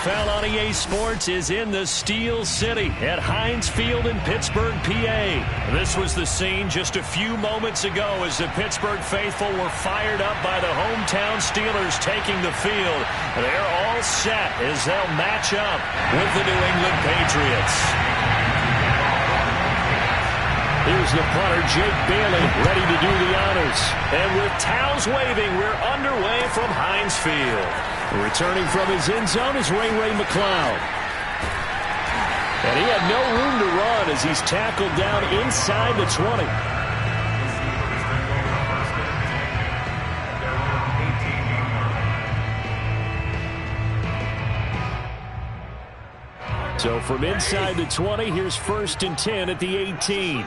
NFL on EA Sports is in the Steel City at Heinz Field in Pittsburgh, PA. This was the scene just a few moments ago as the Pittsburgh faithful were fired up by the hometown Steelers taking the field. They're all set as they'll match up with the New England Patriots. Here's the punter, Jake Bailey, ready to do the honors. And with towels waving, we're underway from Heinz Field. Returning from his end zone is Ray McLeod. And he had no room to run as he's tackled down inside the 20. So from inside the 20, here's 1st and 10 at the 18.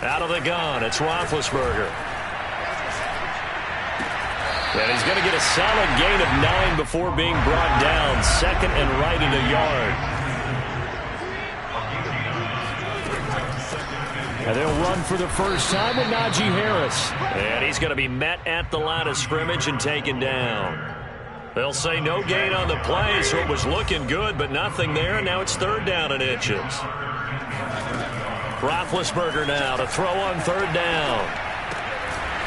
Out of the gun, it's Roethlisberger. And he's going to get a solid gain of 9 before being brought down. 2nd and right at a yard. And they'll run for the first time with Najee Harris. And he's going to be met at the line of scrimmage and taken down. They'll say no gain on the play, so it was looking good, but nothing there. And now it's 3rd down and inches. Roethlisberger now to throw on 3rd down.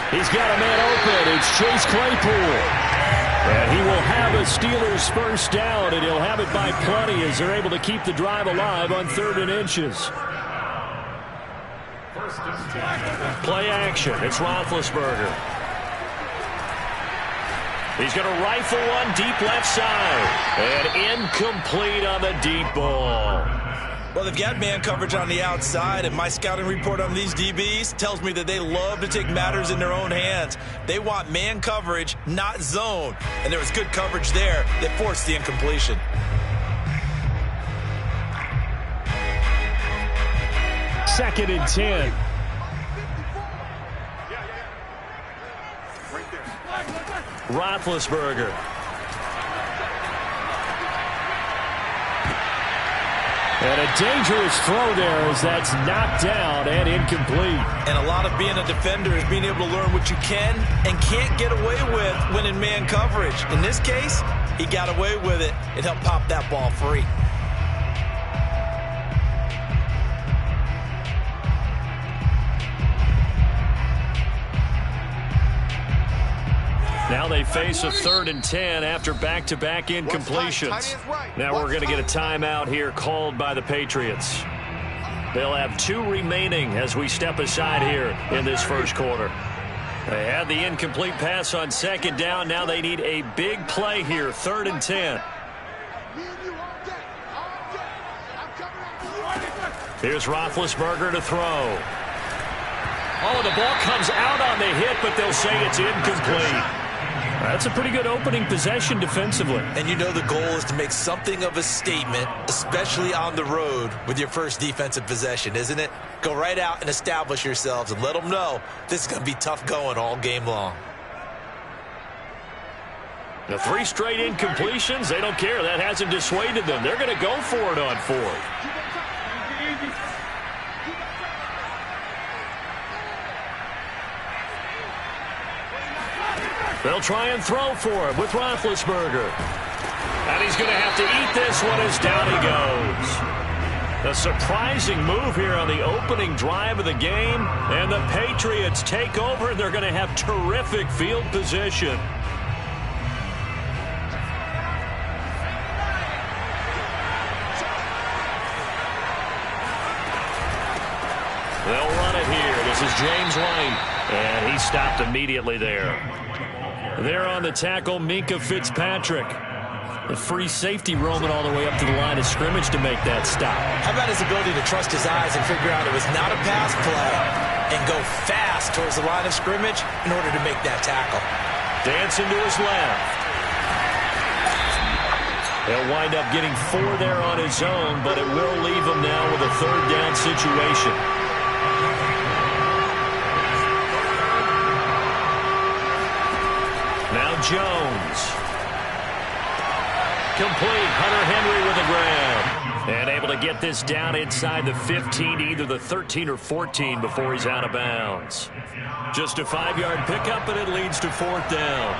He's got a man open. It's Chase Claypool. And he will have a Steelers first down, and he'll have it by plenty as they're able to keep the drive alive on 3rd and inches. Play action. It's Roethlisberger. He's going to rifle one deep left side. And incomplete on the deep ball. Well, they've got man coverage on the outside, and my scouting report on these DBs tells me that they love to take matters in their own hands. They want man coverage, not zone. And there was good coverage there that forced the incompletion. Second and 10. Roethlisberger. And a dangerous throw there as that's knocked down and incomplete. And a lot of being a defender is being able to learn what you can and can't get away with when in man coverage. In this case, he got away with it. It helped pop that ball free. Now they face a 3rd and 10 after back-to-back incompletions. Now we're going to get a timeout here called by the Patriots. They'll have 2 remaining as we step aside here in this first quarter. They had the incomplete pass on 2nd down. Now they need a big play here, 3rd and 10. Here's Roethlisberger to throw. Oh, the ball comes out on the hit, but they'll say it's incomplete. That's a pretty good opening possession defensively. And you know the goal is to make something of a statement, especially on the road with your first defensive possession, isn't it? Go right out and establish yourselves and let them know this is going to be tough going all game long. The 3 straight incompletions, they don't care. That hasn't dissuaded them. They're going to go for it on 4th. They'll try and throw for him with Roethlisberger. And he's going to have to eat this one as down he goes. A surprising move here on the opening drive of the game. And the Patriots take over, and they're going to have terrific field position. They'll run it here. This is James White. And he stopped immediately there. There on the tackle, Minkah Fitzpatrick. The free safety roaming all the way up to the line of scrimmage to make that stop. How about his ability to trust his eyes and figure out it was not a pass play and go fast towards the line of scrimmage in order to make that tackle. Dancing to his left. He'll wind up getting 4 there on his own, but it will leave him now with a 3rd down situation. Now Jones. Complete. Hunter Henry with a grab. And able to get this down inside the 15, either the 13 or 14 before he's out of bounds. Just a 5-yard pickup, and it leads to 4th down.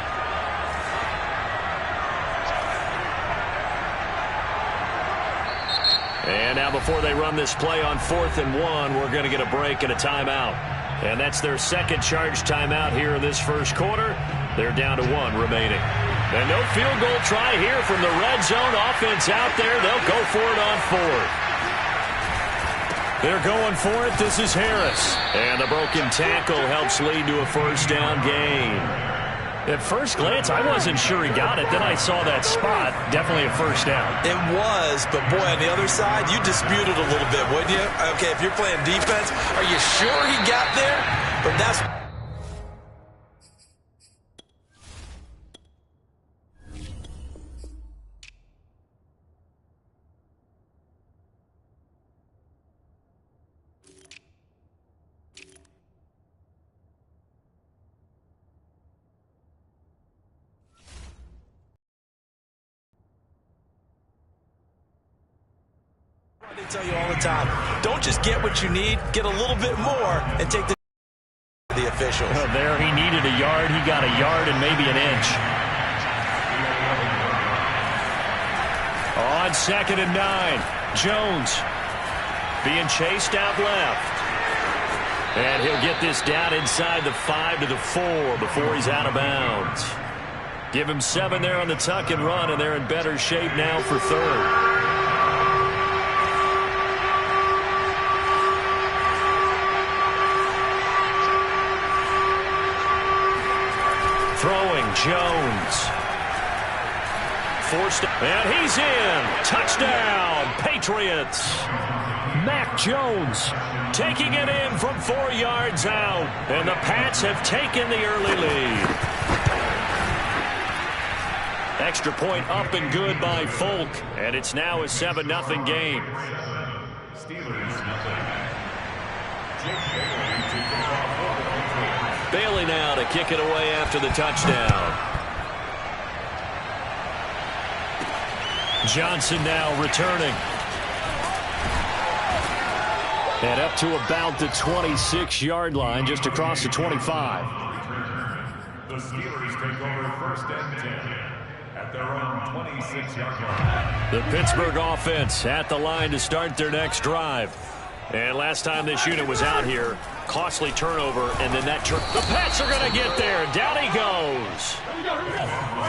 And now before they run this play on 4th and 1, we're going to get a break and a timeout. And that's their second charge timeout here in this first quarter. They're down to 1 remaining. And no field goal try here from the red zone. Offense out there. They'll go for it on 4th. They're going for it. This is Harris. And the broken tackle helps lead to a first down gain. At first glance, I wasn't sure he got it. Then I saw that spot. Definitely a first down. It was, but boy, on the other side, you disputed a little bit, wouldn't you? Okay, if you're playing defense, are you sure he got there? But that's... They tell you all the time, don't just get what you need, get a little bit more and take the officials. Oh, there he needed a yard. He got a yard and maybe an inch. On 2nd and 9, Jones being chased out left. And he'll get this down inside the 5 to the 4 before he's out of bounds. Give him 7 there on the tuck and run, and they're in better shape now for 3rd. Throwing, Jones. Forced, and he's in. Touchdown, Patriots. Mac Jones taking it in from 4 yards out. And the Pats have taken the early lead. Extra point up and good by Folk. And it's now a 7-0 game. Bailey now to kick it away after the touchdown. Johnson now returning. And up to about the 26-yard line, just across the 25. The Steelers take over 1st and 10 at their own 26-yard line. The Pittsburgh offense at the line to start their next drive. And last time this unit was out here, costly turnover, and then that the Pats are going to get there. Down he goes.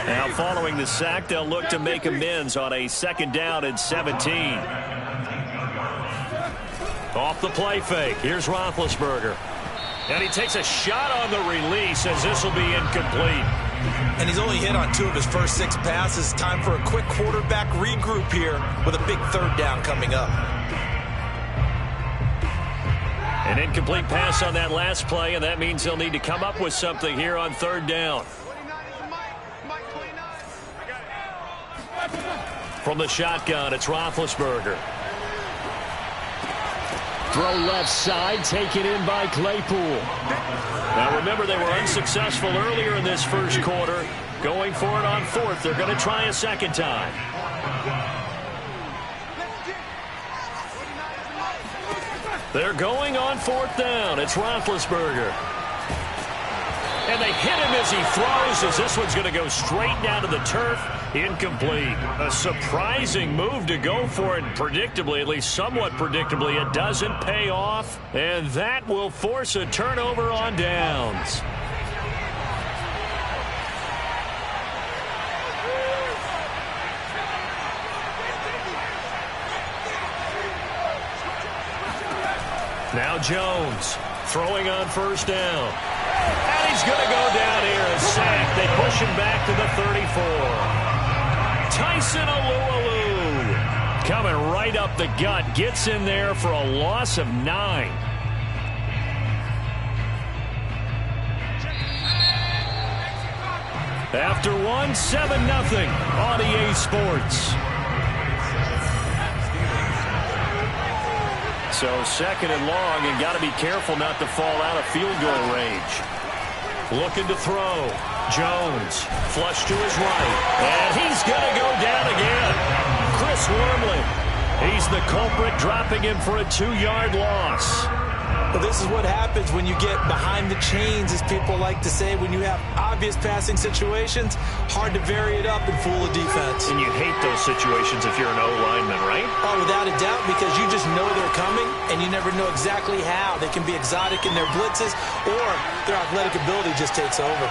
Now following the sack, they'll look to make amends on a 2nd down and 17. Off the play fake. Here's Roethlisberger. And he takes a shot on the release as this will be incomplete. And he's only hit on 2 of his first 6 passes. Time for a quick quarterback regroup here with a big 3rd down coming up. An incomplete pass on that last play, and that means they'll need to come up with something here on 3rd down. From the shotgun, it's Roethlisberger. Throw left side, taken in by Claypool. Now remember, they were unsuccessful earlier in this first quarter. Going for it on 4th. They're going to try a 2nd time. They're going on 4th down. It's Roethlisberger. And they hit him as he throws, as this one's going to go straight down to the turf. Incomplete. A surprising move to go for it. Predictably, at least somewhat predictably, it doesn't pay off. And that will force a turnover on downs. Now Jones throwing on 1st down. And he's going to go down here. A sack. They push him back to the 34. Tyson Alualu coming right up the gut. Gets in there for a loss of 9. After 1, 7-0 on EA Sports. So 2nd and long, and got to be careful not to fall out of field goal range. Looking to throw. Jones, flush to his right. And he's going to go down again. Chris Wormley. He's the culprit, dropping him for a 2-yard loss. But this is what happens when you get behind the chains, as people like to say. When you have obvious passing situations, hard to vary it up and fool a defense. And you hate those situations if you're an O-lineman, right? Oh, without a doubt, because you just know they're coming, and you never know exactly how. They can be exotic in their blitzes, or their athletic ability just takes over.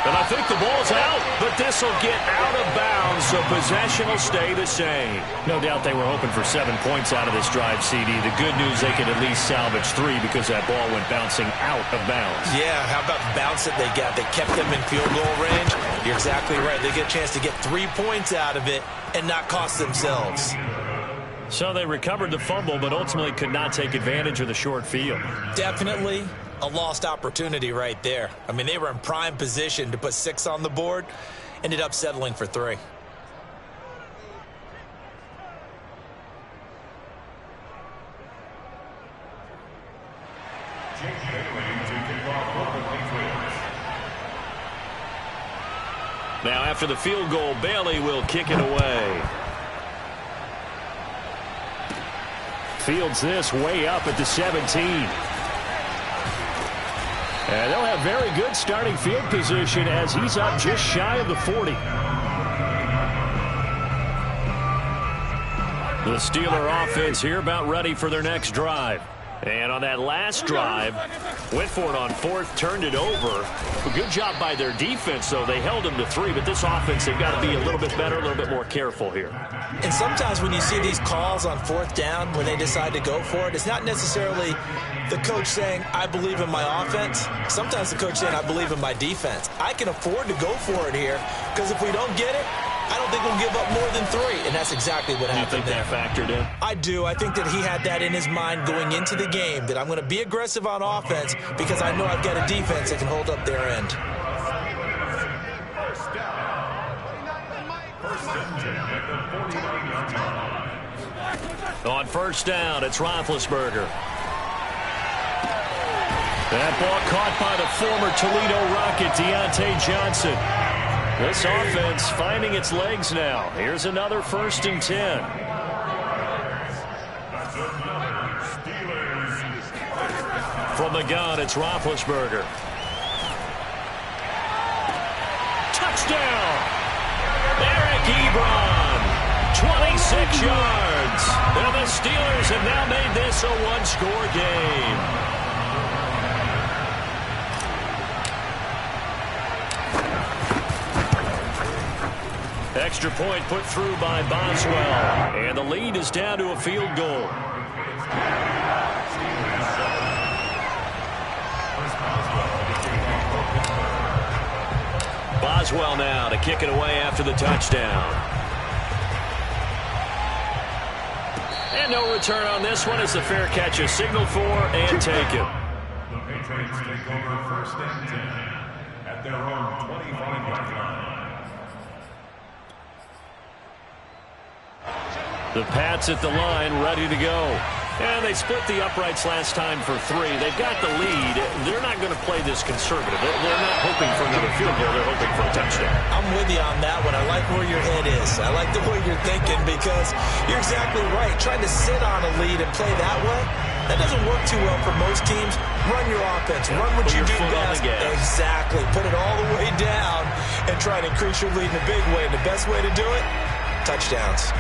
And I think the ball's out, but this will get out of bounds, so possession will stay the same. No doubt they were hoping for 7 points out of this drive, CD. The good news, they can at least salvage 3 because that ball went bouncing out of bounds. Yeah, how about the bounce that they got? They kept them in field goal range. You're exactly right. They get a chance to get 3 points out of it and not cost themselves. So they recovered the fumble, but ultimately could not take advantage of the short field. Definitely a lost opportunity right there. I mean, they were in prime position to put 6 on the board, ended up settling for 3. Now after the field goal, Bailey will kick it away. Fields this way up at the 17. And they'll have very good starting field position as he's up just shy of the 40. The Steeler offense here about ready for their next drive. And on that last drive, went for it on 4th, turned it over. A good job by their defense, though. They held them to 3, but this offense, they've got to be a little bit better, a little bit more careful here. And sometimes when you see these calls on 4th down, when they decide to go for it, it's not necessarily the coach saying, I believe in my offense. Sometimes the coach saying, I believe in my defense. I can afford to go for it here, because if we don't get it, I don't think we'll give up more than 3, and that's exactly what happened there. You think that factored in? I do. I think that he had that in his mind going into the game, that I'm going to be aggressive on offense because I know I've got a defense that can hold up their end. On 1st down, it's Roethlisberger. That ball caught by the former Toledo Rocket, Deontay Johnson. This offense finding its legs now. Here's another 1st and 10. From the gun, it's Roethlisberger. Touchdown! Eric Ebron, 26 yards. And the Steelers have now made this a 1-score game. Extra point put through by Boswell. And the lead is down to a field goal. Boswell now to kick it away after the touchdown. And no return on this one as the fair catch is signaled for and taken. The Patriots take over 1st and 10 at their own 25-yard line. The Pats at the line, ready to go. And they split the uprights last time for 3. They've got the lead. They're not going to play this conservative. They're not hoping for another field goal. They're hoping for a touchdown. I'm with you on that one. I like where your head is. I like the way you're thinking because you're exactly right. Trying to sit on a lead and play that way, that doesn't work too well for most teams. Run your offense. Run what you do best. Exactly. Put it all the way down and try to increase your lead in a big way. And the best way to do it, touchdowns.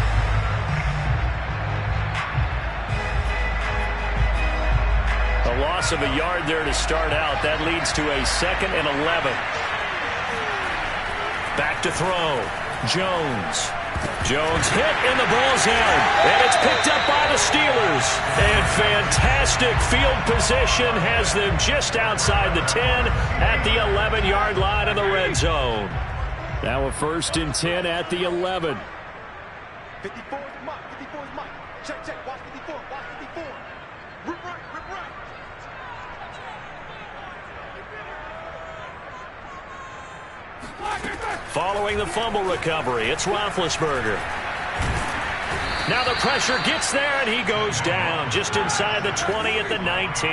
A loss of a yard there to start out. That leads to a 2nd and 11. Back to throw. Jones hit and the ball's out. And it's picked up by the Steelers. And fantastic field position has them just outside the 10 at the 11-yard line in the red zone. Now a 1st and 10 at the 11. 54 is Mike. 54 is Mike. Check. Watch 54. Watch 54. Rip right. Following the fumble recovery, it's Roethlisberger. Now the pressure gets there, and he goes down just inside the 20 at the 19.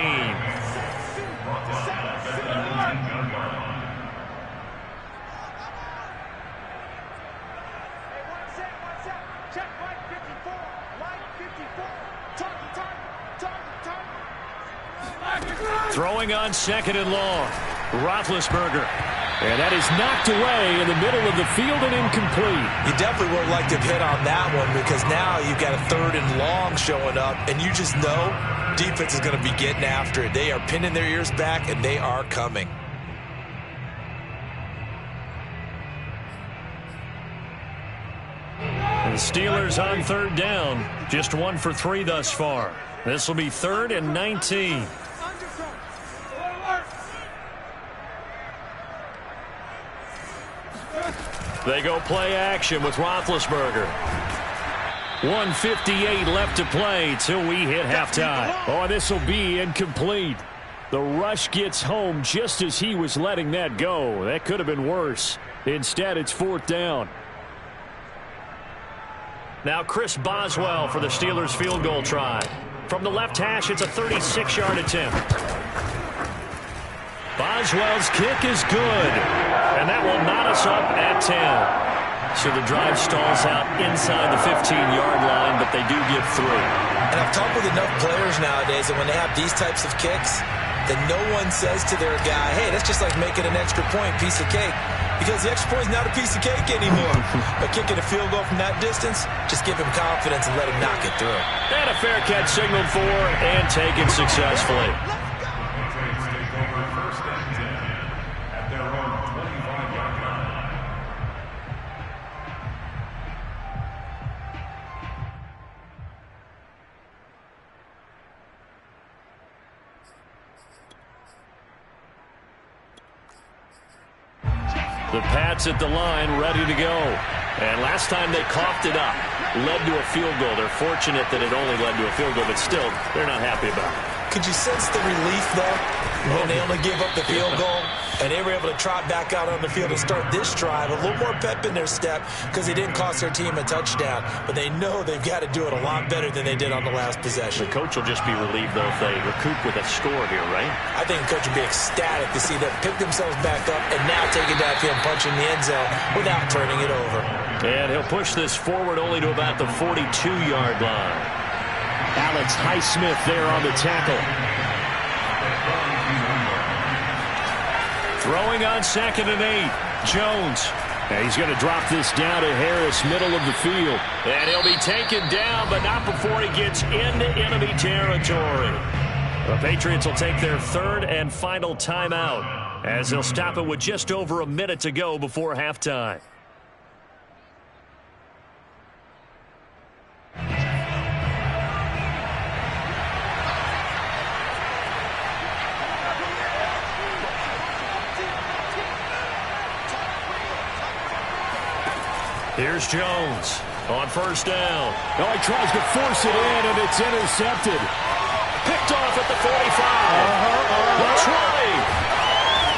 Throwing on 2nd and long. Roethlisberger. And that is knocked away in the middle of the field and incomplete. You definitely would have liked to have hit on that one because now you've got a 3rd and long showing up, and you just know defense is going to be getting after it. They are pinning their ears back, and they are coming. The Steelers on 3rd down. Just 1 for 3 thus far. This will be 3rd and 19. They go play action with Roethlisberger. 1:58 left to play till we hit halftime. Oh, this will be incomplete. The rush gets home just as he was letting that go. That could have been worse. Instead, it's 4th down. Now Chris Boswell for the Steelers field goal try. From the left hash, it's a 36-yard attempt. Boswell's kick is good. And that will knot us up at 10. So the drive stalls out inside the 15-yard line, but they do get 3. And I've talked with enough players nowadays that when they have these types of kicks, that no one says to their guy, hey, that's just like making an extra point, piece of cake. Because the extra point is not a piece of cake anymore. But kicking a field goal from that distance, just give him confidence and let him knock it through. And a fair catch signaled for and taken successfully. The Pats at the line, ready to go. And last time they coughed it up, led to a field goal. They're fortunate that it only led to a field goal, but still, they're not happy about it. Could you sense the relief, though, when they only gave up the field goal? And they were able to trot back out on the field and start this drive. A little more pep in their step because they didn't cost their team a touchdown. But they know they've got to do it a lot better than they did on the last possession. The coach will just be relieved, though, if they recoup with a score here, right? I think the coach would be ecstatic to see them pick themselves back up and now take it downfield and punch in the end zone without turning it over. And he'll push this forward only to about the 42-yard line. Alex Highsmith there on the tackle. Throwing on 2nd and 8. Jones. And he's going to drop this down to Harris, middle of the field. And he'll be taken down, but not before he gets into enemy territory. The Patriots will take their 3rd and final timeout as they'll stop it with just over a minute to go before halftime. Here's Jones on 1st down. Oh, he tries to force it in, and it's intercepted. Picked off at the 45. That's right.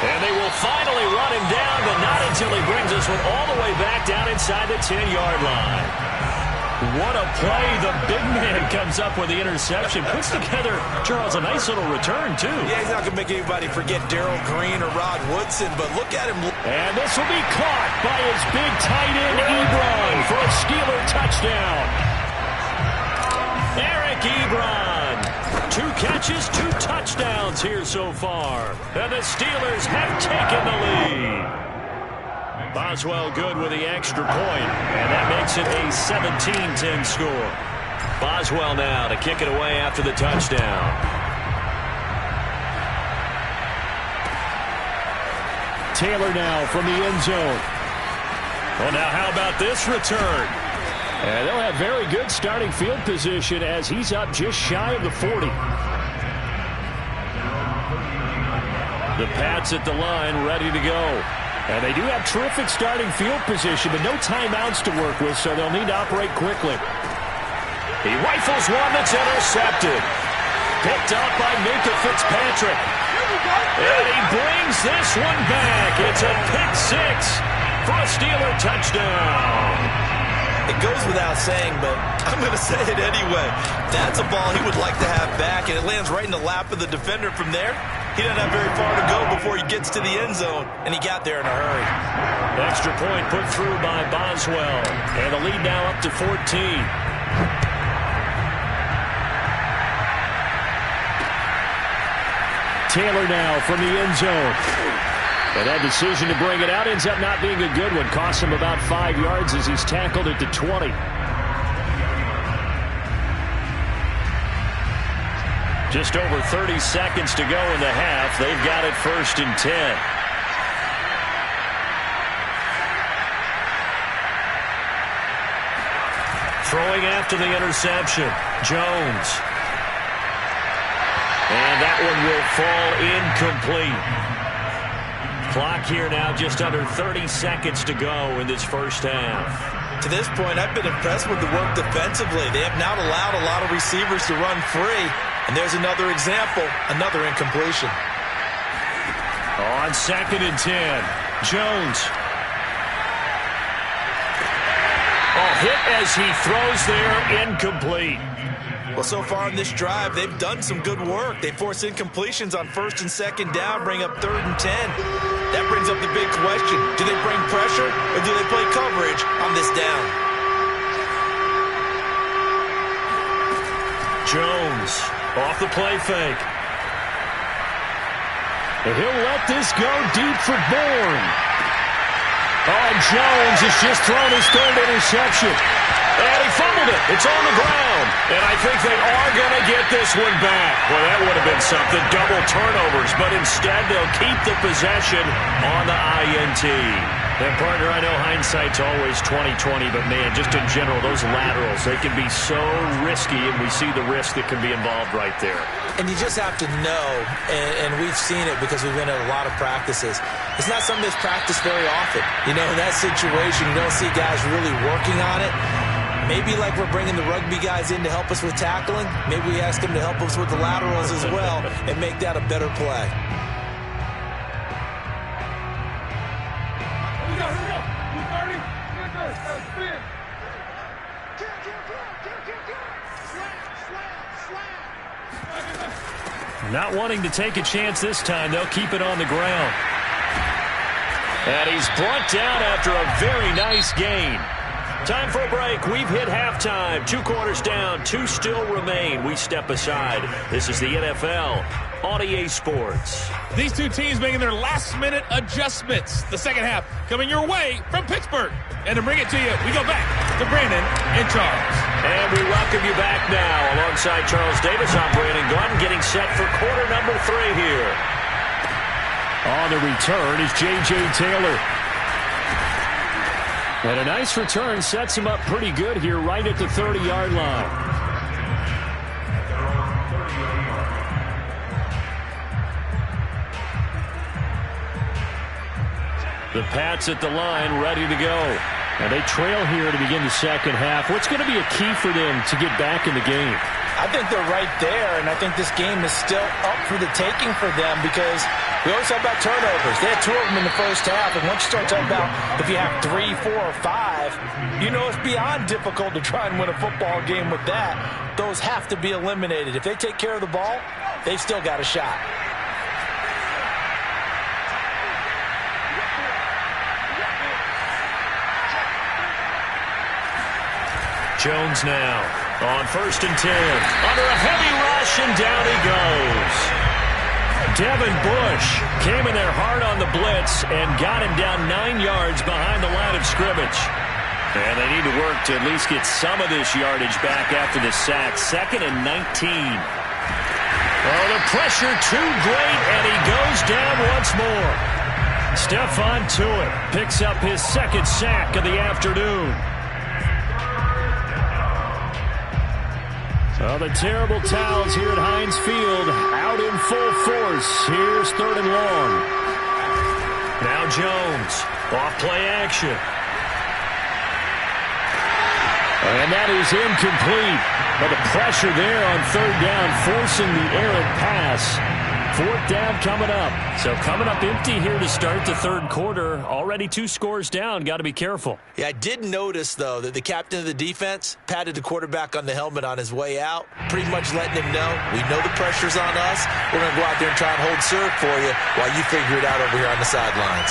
And they will finally run him down, but not until he brings this one all the way back down inside the 10-yard line. What a play. The big man comes up with the interception. Puts together, Charles, a nice little return, too. Yeah, he's not going to make anybody forget Darrell Green or Rod Woodson, but look at him. And this will be caught by his big tight end, Ebron, for a Steeler touchdown. Eric Ebron. 2 catches, 2 touchdowns here so far. And the Steelers have taken the lead. Boswell good with the extra point, and that makes it a 17-10 score. Boswell now to kick it away after the touchdown. Taylor now from the end zone. Well, now how about this return? And they'll have very good starting field position as he's up just shy of the 40. The Pats at the line, ready to go. And they do have terrific starting field position, but no timeouts to work with, so they'll need to operate quickly. He rifles one that's intercepted. Picked up by Minka Fitzpatrick. And he brings this one back. It's a pick 6 for a Steeler touchdown. It goes without saying, but I'm going to say it anyway. That's a ball he would like to have back, and it lands right in the lap of the defender from there. He doesn't have very far to go before he gets to the end zone, and he got there in a hurry. Extra point put through by Boswell, and the lead now up to 14. Taylor now from the end zone. And that decision to bring it out ends up not being a good one. Costs him about 5 yards as he's tackled at the 20. Just over 30 seconds to go in the half. They've got it 1st and 10. Throwing after the interception, Jones. And that one will fall incomplete. Clock here now, just under 30 seconds to go in this first half. To this point, I've been impressed with the work defensively. They have not allowed a lot of receivers to run free. And there's another example, another incompletion. On 2nd and 10, Jones. Hit as he throws there, incomplete. Well, so far in this drive, they've done some good work. They force incompletions on 1st and 2nd down, bring up 3rd and 10. That brings up the big question. Do they bring pressure or do they play coverage on this down? Jones off the play fake. And he'll let this go deep for Bourne. Oh, Jones has just thrown his 3rd interception. And he fumbled it. It's on the ground. And I think they are going to get this one back. Well, that would have been something. Double turnovers. But instead, they'll keep the possession on the INT. And, partner, I know hindsight's always 20/20, but, man, just in general, those laterals, they can be so risky, and we see the risk that can be involved right there. And you just have to know, and we've seen it because we've been at a lot of practices, it's not something that's practiced very often. You know, in that situation, you don't see guys really working on it. Maybe like we're bringing the rugby guys in to help us with tackling, maybe we ask them to help us with the laterals as well and make that a better play. Not wanting to take a chance this time, they'll keep it on the ground. And he's brought down after a very nice gain. Time for a break. We've hit halftime. 2 quarters down, 2 still remain. We step aside. This is the NFL on EA Sports. These two teams making their last-minute adjustments. The second half coming your way from Pittsburgh. And to bring it to you, we go back to Brandon and Charles. And we welcome you back now. Alongside Charles Davis, I'm Brandon Gordon, getting set for quarter number 3 here. On the return is J.J. Taylor. And a nice return sets him up pretty good here right at the 30-yard line. The Pats at the line, ready to go. And they trail here to begin the second half. What's going to be a key for them to get back in the game? I think they're right there, and I think this game is still up for the taking for them because we always talk about turnovers. They had 2 of them in the first half, and once you start talking about if you have 3, 4, or 5, you know it's beyond difficult to try and win a football game with that. Those have to be eliminated. If they take care of the ball, they've still got a shot. Jones now on 1st and 10. Under a heavy rush, and down he goes. Devin Bush came in there hard on the blitz and got him down 9 yards behind the line of scrimmage. And they need to work to at least get some of this yardage back after the sack. 2nd and 19. Oh, the pressure too great, and he goes down once more. Stephon Tuitt picks up his 2nd sack of the afternoon. Well, the terrible towels here at Heinz Field out in full force. Here's 3rd and long. Now Jones, off play action. And that is incomplete. But the pressure there on 3rd down, forcing the errant pass. 4th down coming up. So coming up empty here to start the 3rd quarter. Already 2 scores down. Got to be careful. Yeah, I did notice, though, that the captain of the defense patted the quarterback on the helmet on his way out, pretty much letting him know, we know the pressure's on us. We're going to go out there and try and hold serve for you while you figure it out over here on the sidelines.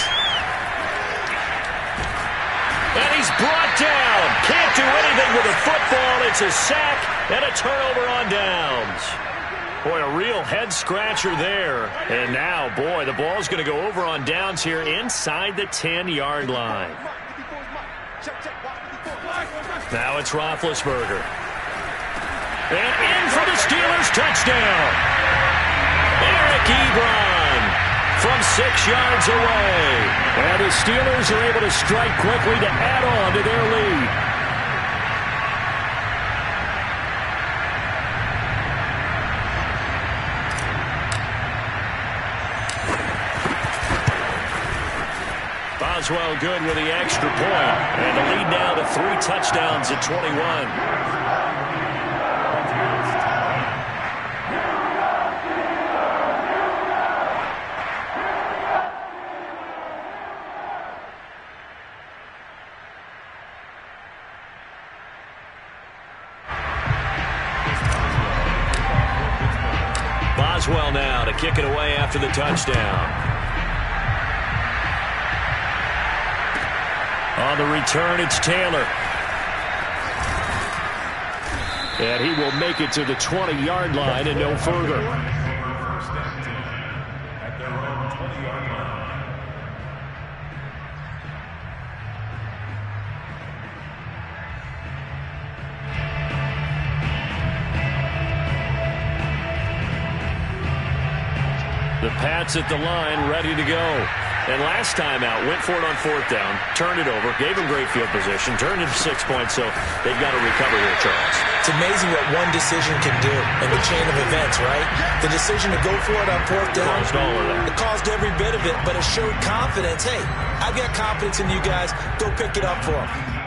And he's brought down. Can't do anything with a football. It's a sack and a turnover on downs. Boy, a real head-scratcher there. And now, boy, the ball's going to go over on downs here inside the 10-yard line. Now it's Roethlisberger. And in for the Steelers, touchdown. Eric Ebron from 6 yards away. And the Steelers are able to strike quickly to add on to their lead. Boswell good with the extra point. And the lead now to 3 touchdowns at 21. Boswell now to kick it away after the touchdown. On the return, it's Taylor. And he will make it to the 20-yard line and no further. First and 10 at their own 20-yard line. The Pats at the line, ready to go. And last time out, went for it on 4th down, turned it over, gave him great field position, turned it 6 points, so they've got to recover here, Charles. It's amazing what one decision can do in the chain of events, right? The decision to go for it on 4th down. Caused all of that. It caused every bit of it, but it showed confidence. Hey, I've got confidence in you guys. Go pick it up for them.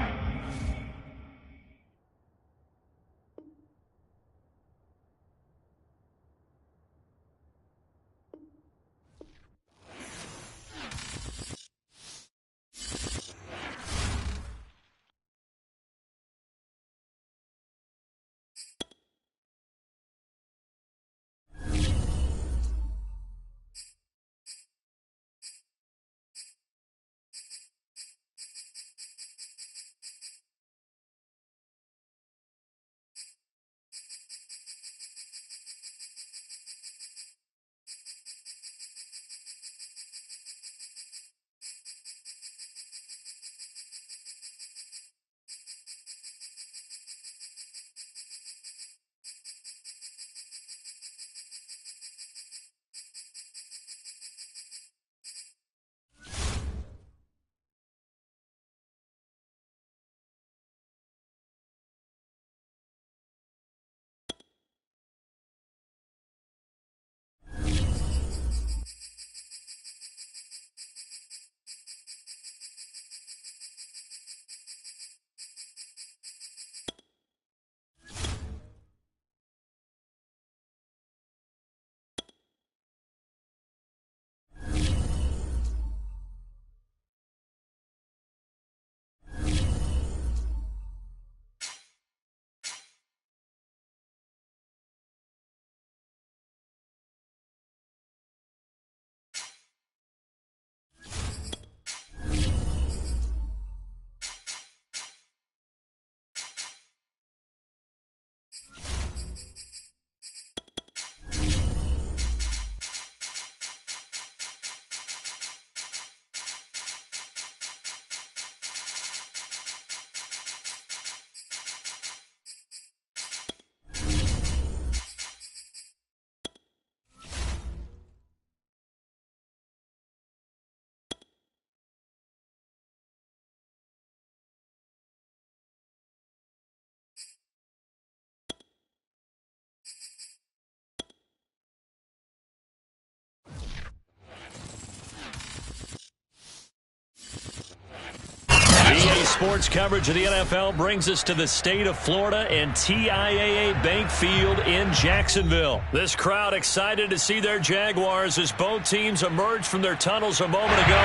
Sports coverage of the NFL brings us to the state of Florida and TIAA Bank Field in Jacksonville. This crowd excited to see their Jaguars as both teams emerged from their tunnels a moment ago.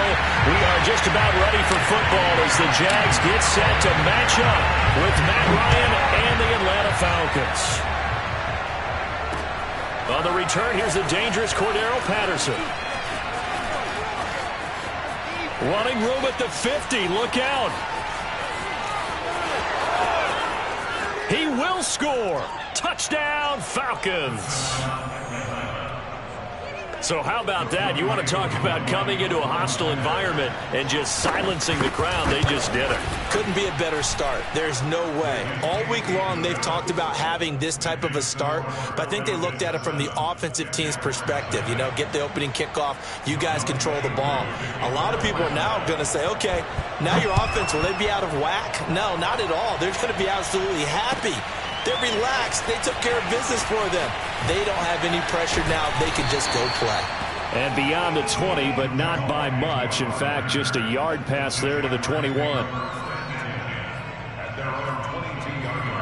We are just about ready for football as the Jags get set to match up with Matt Ryan and the Atlanta Falcons. On the return, here's the dangerous Cordero Patterson. Running room at the 50. Look out. He will score. Touchdown, Falcons. So how about that? You want to talk about coming into a hostile environment and just silencing the crowd. They just did it. Couldn't be a better start. There's no way. All week long, they've talked about having this type of a start, but I think they looked at it from the offensive team's perspective. You know, get the opening kickoff. You guys control the ball. A lot of people are now going to say, okay, now your offense, will they be out of whack? No, not at all. They're going to be absolutely happy. They're relaxed. They took care of business for them. They don't have any pressure now. They can just go play. And beyond the 20, but not by much. In fact, just a yard pass there to the 21. At their own 22-yard line.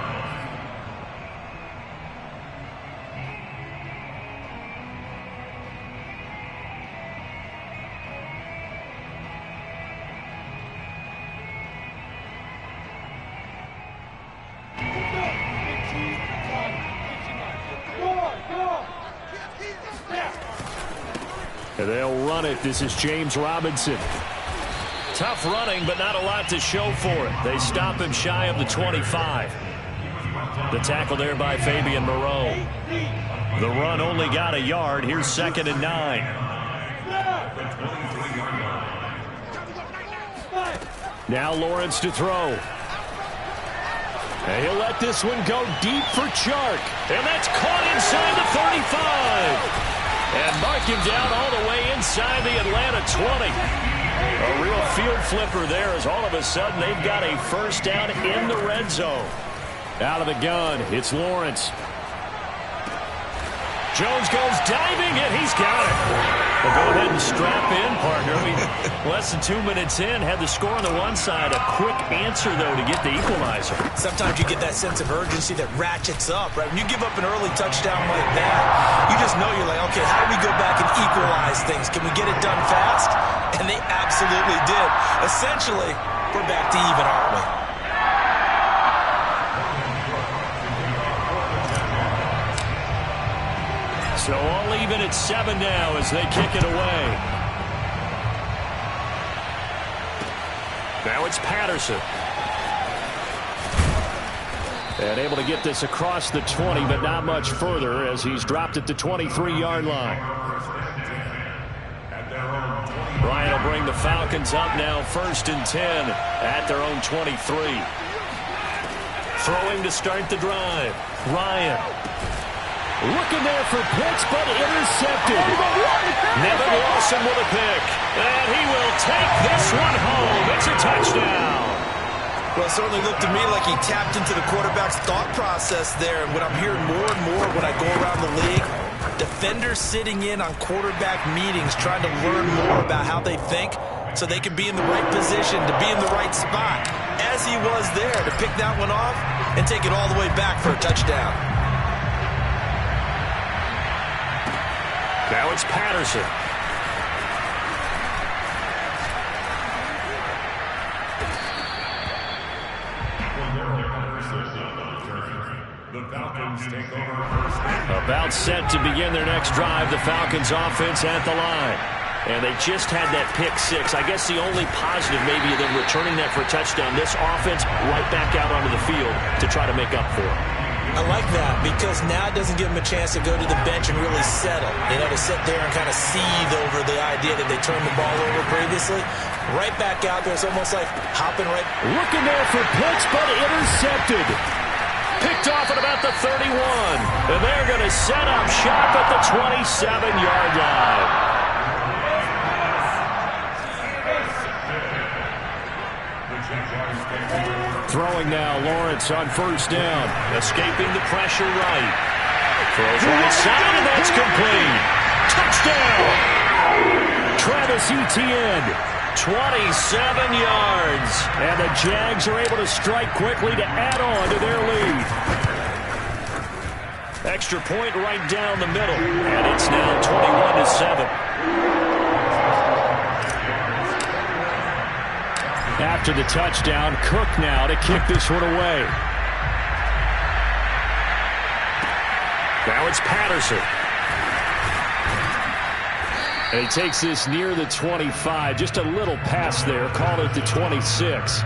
And they'll run it. This is James Robinson. Tough running, but not a lot to show for it. They stop him shy of the 25. The tackle there by Fabian Moreau. The run only got a yard. Here's 2nd and 9. Now Lawrence to throw. And he'll let this one go deep for Chark. And that's caught inside the 35. And mark him down all the way inside the Atlanta 20. A real field flipper there as all of a sudden they've got a first down in the red zone. Out of the gun, it's Lawrence. Jones goes diving, and he's got it. Well, go ahead and strap in, partner. Less than 2 minutes in, had the score on the one side. A quick answer, though, to get the equalizer. Sometimes you get that sense of urgency that ratchets up, right? When you give up an early touchdown like that, you just know you're like, okay, how do we go back and equalize things? Can we get it done fast? And they absolutely did. Essentially, we're back to even, aren't we? So all even at 7 now as they kick it away. Now it's Patterson. And able to get this across the 20, but not much further as he's dropped at the 23-yard line. Ryan will bring the Falcons up now 1st and 10 at their own 23. Throwing to start the drive. Ryan. Looking there for picks, but intercepted. Nevin Lawson with a pick. And he will take this one home. It's a touchdown. Well, it certainly looked to me like he tapped into the quarterback's thought process there. And what I'm hearing more and more when I go around the league, defenders sitting in on quarterback meetings trying to learn more about how they think so they can be in the right position, to be in the right spot. As he was there to pick that one off and take it all the way back for a touchdown. Now it's Patterson. The Falcons take over first. About set to begin their next drive. The Falcons offense at the line. And they just had that pick 6. I guess the only positive maybe of them returning that for a touchdown. This offense right back out onto the field to try to make up for it. I like that because now it doesn't give them a chance to go to the bench and really settle. You know, to sit there and kind of seethe over the idea that they turned the ball over previously. Right back out there. It's almost like hopping right. Looking there for picks, but intercepted. Picked off at about the 31. And they're going to set up shop at the 27-yard line. Throwing now, Lawrence on 1st down. Escaping the pressure right. Throws right side, and that's complete. Touchdown! Travis Etienne, 27 yards. And the Jags are able to strike quickly to add on to their lead. Extra point right down the middle. And it's now 21-7. After the touchdown, Cook now to kick this one away. Now it's Patterson. And he takes this near the 25. Just a little pass there. Call it the 26.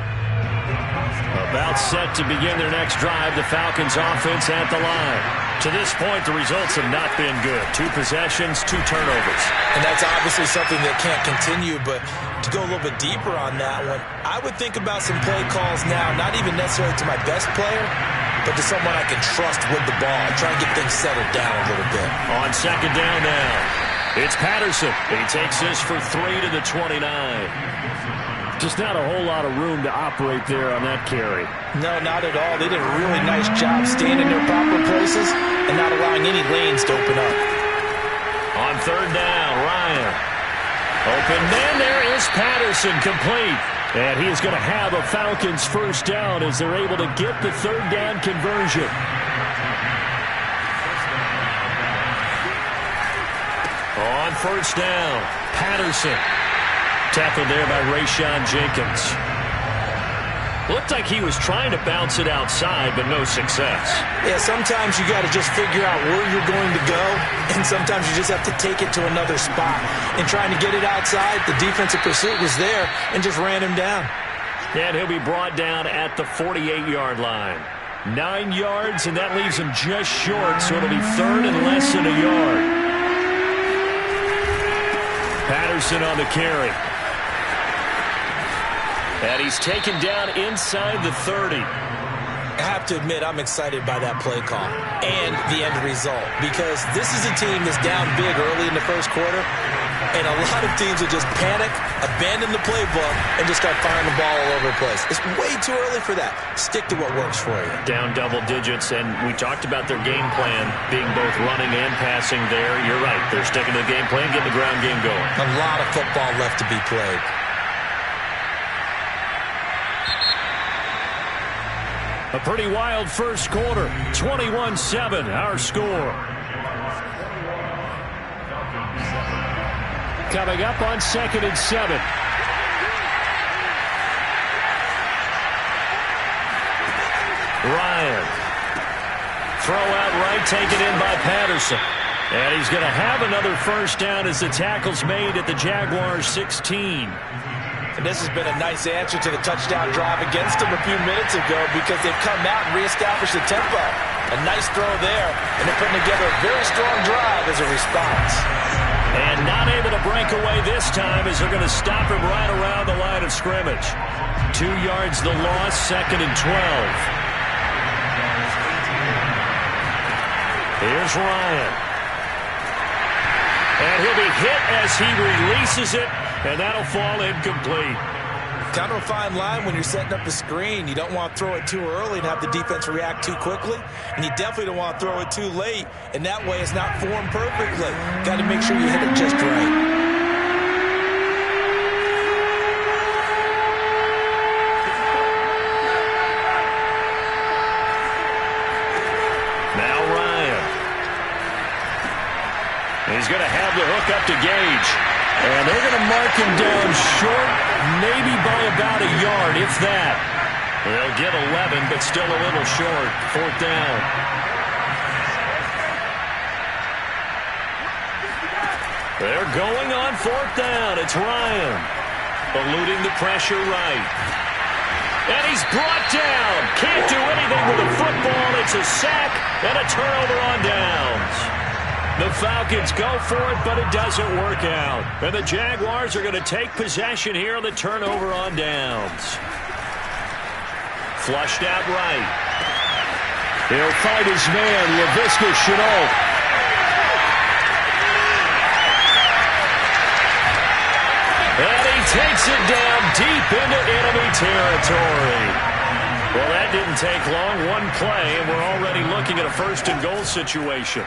About set to begin their next drive. The Falcons offense at the line. To this point, the results have not been good. 2 possessions, 2 turnovers. And that's obviously something that can't continue, but to go a little bit deeper on that one, I would think about some play calls now, not even necessarily to my best player, but to someone I can trust with the ball. Try and get things settled down a little bit. On second down now, it's Patterson. He takes this for 3 to the 29. Just not a whole lot of room to operate there on that carry. No, not at all. They did a really nice job staying in their proper places and not allowing any lanes to open up. On third down, Ryan. Open man, there is Patterson, complete. And he is going to have a Falcons first down as they're able to get the third down conversion. On first down, Patterson. Tackled there by Rayshon Jenkins. Looked like he was trying to bounce it outside, but no success. Yeah, sometimes you got to just figure out where you're going to go, and sometimes you just have to take it to another spot. And trying to get it outside, the defensive pursuit was there and just ran him down. And he'll be brought down at the 48-yard line. 9 yards, and that leaves him just short, so it'll be third and less than a yard. Patterson on the carry. And he's taken down inside the 30. I have to admit, I'm excited by that play call and the end result, because this is a team that's down big early in the first quarter, and a lot of teams will just panic, abandon the playbook, and just start firing the ball all over the place. It's way too early for that. Stick to what works for you. Down double digits, and we talked about their game plan being both running and passing there. You're right. They're sticking to the game plan, getting the ground game going. A lot of football left to be played. A pretty wild first quarter. 21-7, our score. Coming up on 2nd and 7. Ryan. Throw out right, taken in by Patterson. And he's going to have another first down as the tackle's made at the Jaguars' 16. And this has been a nice answer to the touchdown drive against them a few minutes ago, because they've come out and reestablished the tempo. A nice throw there, and they're putting together a very strong drive as a response. And not able to break away this time as they're going to stop him right around the line of scrimmage. 2 yards the loss, 2nd and 12. Here's Ryan. And he'll be hit as he releases it, and that'll fall incomplete. Kind of a fine line when you're setting up a screen. You don't want to throw it too early and have the defense react too quickly, and you definitely don't want to throw it too late, and that way it's not formed perfectly. Got to make sure you hit it just right. Now Ryan. He's going to have the hook up to Gage. And they're going to mark him down short, maybe by about a yard, if that. They'll get 11, but still a little short. 4th down. They're going on 4th down. It's Ryan. Eluding the pressure right. And he's brought down. Can't do anything with a football. It's a sack and a turnover on downs. The Falcons go for it, but it doesn't work out. And the Jaguars are going to take possession here on the turnover on downs. Flushed out right. He'll fight his man, Laviska Shenault. And he takes it down deep into enemy territory. Well, that didn't take long. One play, and we're already looking at a 1st and goal situation.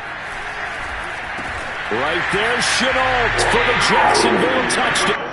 Right there, Shenault for the Jacksonville touchdown.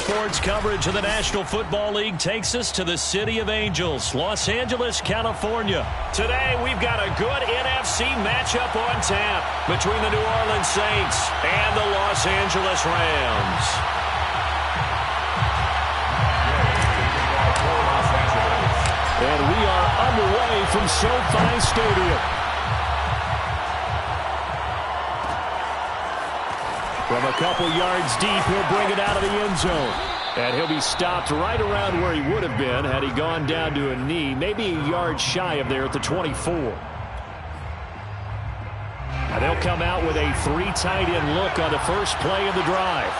sports coverage of the National Football League takes us to the city of Angels, Los Angeles, California. Today, we've got a good NFC matchup on tap between the New Orleans Saints and the Los Angeles Rams. And we are underway from SoFi Stadium. From a couple yards deep, he'll bring it out of the end zone. And he'll be stopped right around where he would have been had he gone down to a knee, maybe a yard shy of there at the 24. And they'll come out with a 3 tight end look on the first play of the drive.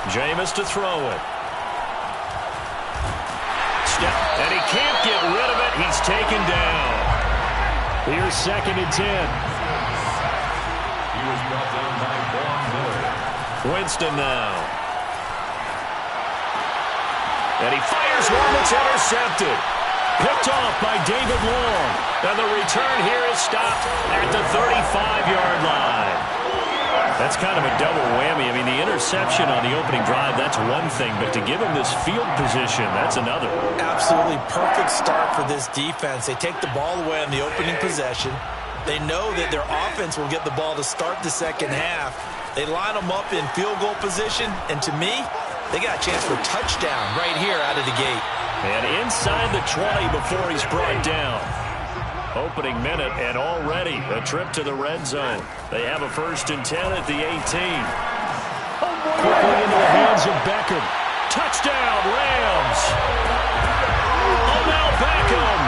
Jameis to throw it. And he can't get rid of it. He's taken down. Here's 2nd and 10. Winston now. And he fires one that's intercepted. Picked off by David Long. And the return here is stopped at the 35-yard line. That's kind of a double whammy. I mean, the interception on the opening drive, that's one thing. But to give him this field position, that's another. Absolutely perfect start for this defense. They take the ball away on the opening possession. They know that their offense will get the ball to start the second half. They line them up in field goal position, and to me, they got a chance for a touchdown right here out of the gate. And inside the 20 before he's brought down. Opening minute, and already a trip to the red zone. They have a 1st and 10 at the 18. Quickly into the hands of Beckham. Touchdown, Rams! Odell Beckham!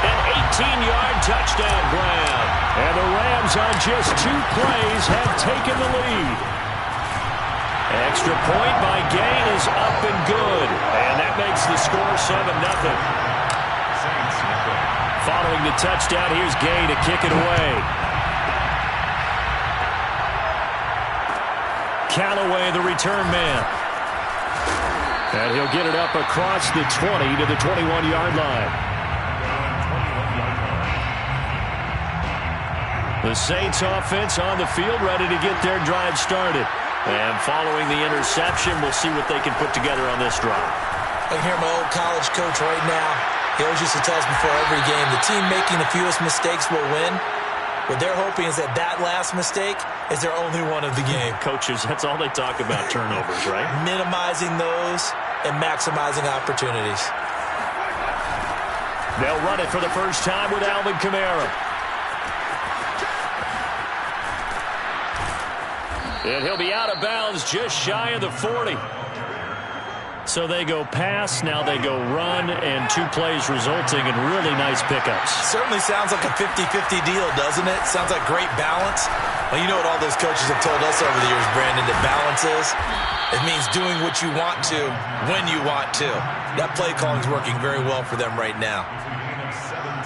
An 18-yard touchdown grab. And the Rams on just 2 plays have taken the lead. Extra point by Gain is up and good. And that makes the score 7-0. Following the touchdown, here's Gain to kick it away. Callaway, the return man. And he'll get it up across the 20 to the 21-yard line. The Saints offense on the field, ready to get their drive started. And following the interception, we'll see what they can put together on this drive. I can hear my old college coach right now. He always used to tell us before every game, the team making the fewest mistakes will win. What they're hoping is that last mistake is their only one of the game. Coaches, that's all they talk about, turnovers, right? Minimizing those and maximizing opportunities. They'll run it for the first time with Alvin Kamara. And he'll be out of bounds just shy of the 40. So they go pass, now they go run, and 2 plays resulting in really nice pickups. Certainly sounds like a 50-50 deal, doesn't it? Sounds like great balance. Well, you know what all those coaches have told us over the years, Brandon, that balance is? It means doing what you want to when you want to. That play calling is working very well for them right now.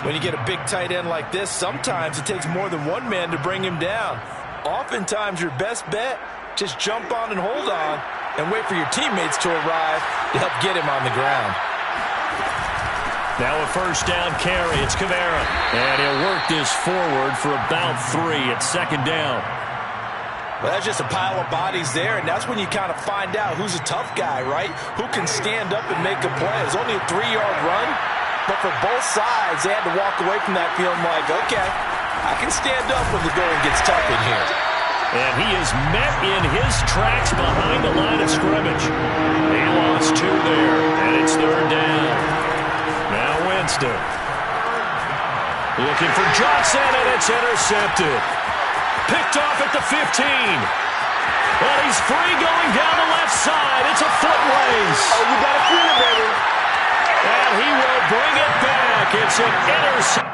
When you get a big tight end like this, sometimes it takes more than one man to bring him down. Oftentimes, your best bet, just jump on and hold on and wait for your teammates to arrive to help get him on the ground. Now a 1st down carry. It's Kamara. And he'll work this forward for about 3 at 2nd down. Well, that's just a pile of bodies there, and that's when you kind of find out who's a tough guy, right? Who can stand up and make a play. It's only a 3-yard run, but for both sides, they had to walk away from that feeling like, okay, I can stand up when the going gets tough in here. And he is met in his tracks behind the line of scrimmage. He lost 2 there, and it's 3rd down. Now Winston. Looking for Johnson, and it's intercepted. Picked off at the 15. And he's free going down the left side. It's a foot race. Oh, you got a free, baby. And he will bring it back. It's an interception.